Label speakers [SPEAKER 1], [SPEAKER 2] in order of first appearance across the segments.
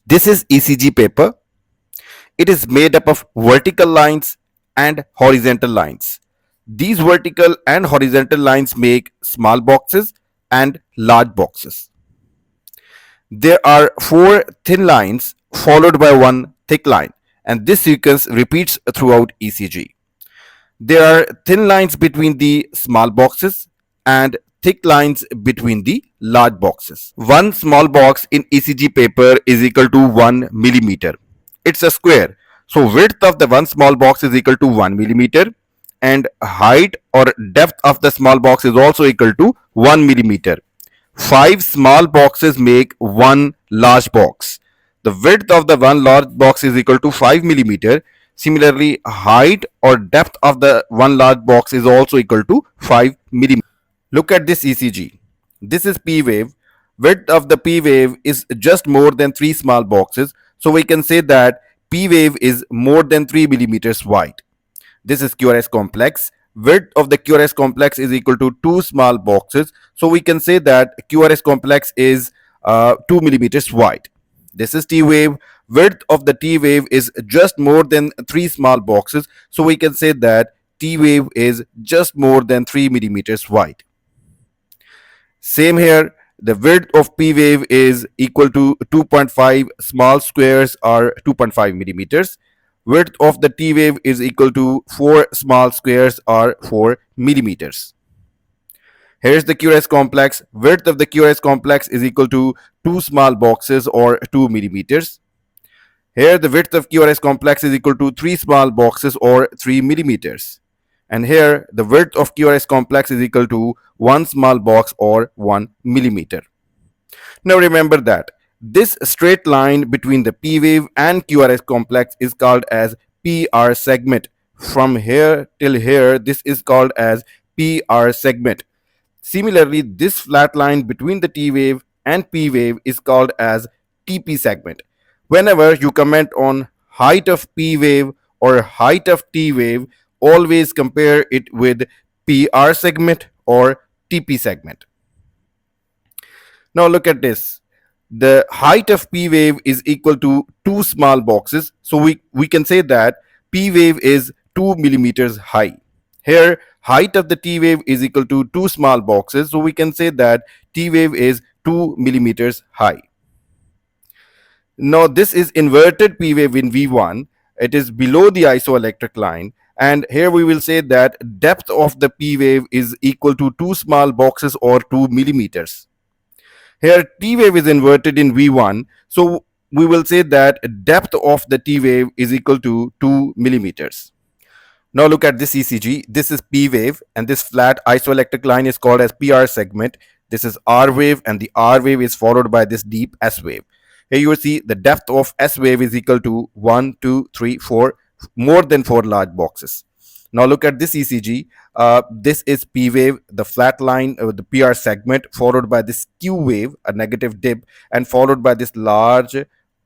[SPEAKER 1] This is ECG paper. It is made up of vertical lines and horizontal lines. These vertical and horizontal lines make small boxes and large boxes. There are four thin lines followed by one thick line, and this sequence repeats throughout ECG. There are thin lines between the small boxes and thick lines between the large boxes. One small box in ECG paper is equal to 1 millimeter. It's a square. So width of the one small box is equal to 1 millimeter, and height or depth of the small box is also equal to 1 millimeter. Five small boxes make one large box. The width of the one large box is equal to 5 millimeter. Similarly, height or depth of the one large box is also equal to 5 millimeter. Look at this ECG. This is P wave. Width of the P wave is just more than 3 small boxes. So we can say that P wave is more than 3 millimeters wide. This is QRS complex. Width of the QRS complex is equal to 2 small boxes. So we can say that QRS complex is 2 millimeters wide. This is T wave. Width of the T wave is just more than 3 small boxes. So we can say that T wave is just more than 3 millimeters wide. Same here. The width of P wave is equal to 2.5 small squares or 2.5 millimeters. Width of the T wave is equal to 4 small squares or 4 millimeters. Here's the QRS complex. Width of the QRS complex is equal to 2 small boxes or 2 millimeters. Here the width of QRS complex is equal to 3 small boxes or 3 millimeters. And here the width of QRS complex is equal to 1 small box or 1 millimeter. Now remember that this straight line between the P wave and QRS complex is called as PR segment. From here till here, this is called as PR segment. Similarly, this flat line between the T wave and P wave is called as TP segment. Whenever you comment on height of P wave or height of T wave, always compare it with PR segment or TP segment. Now look at this. The height of P wave is equal to 2 small boxes. So we can say that P wave is 2 millimeters high. Here height of the T wave is equal to 2 small boxes. So we can say that T wave is 2 millimeters high. Now this is inverted P wave in V1. It is below the isoelectric line. And here we will say that depth of the P wave is equal to 2 small boxes or 2 millimeters. Here T wave is inverted in V1. So we will say that depth of the T wave is equal to 2 millimeters. Now look at this ECG. This is P wave and this flat isoelectric line is called as PR segment. This is R wave and the R wave is followed by this deep S wave. Here you will see the depth of S wave is equal to 1, 2, 3, 4, more than 4 large boxes. Now look at this ECG. This is P wave, the flat line, the PR segment, followed by this Q wave, a negative dip, and followed by this large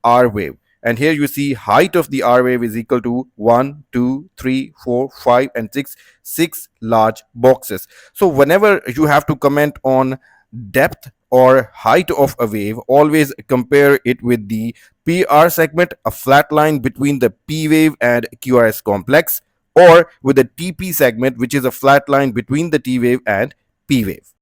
[SPEAKER 1] R wave. And here you see height of the R wave is equal to 1, 2, 3, 4, 5, and 6 large boxes. So whenever you have to comment on depth or height of a wave, always compare it with the PR segment, a flat line between the P wave and QRS complex, or with the TP segment, which is a flat line between the T wave and P wave.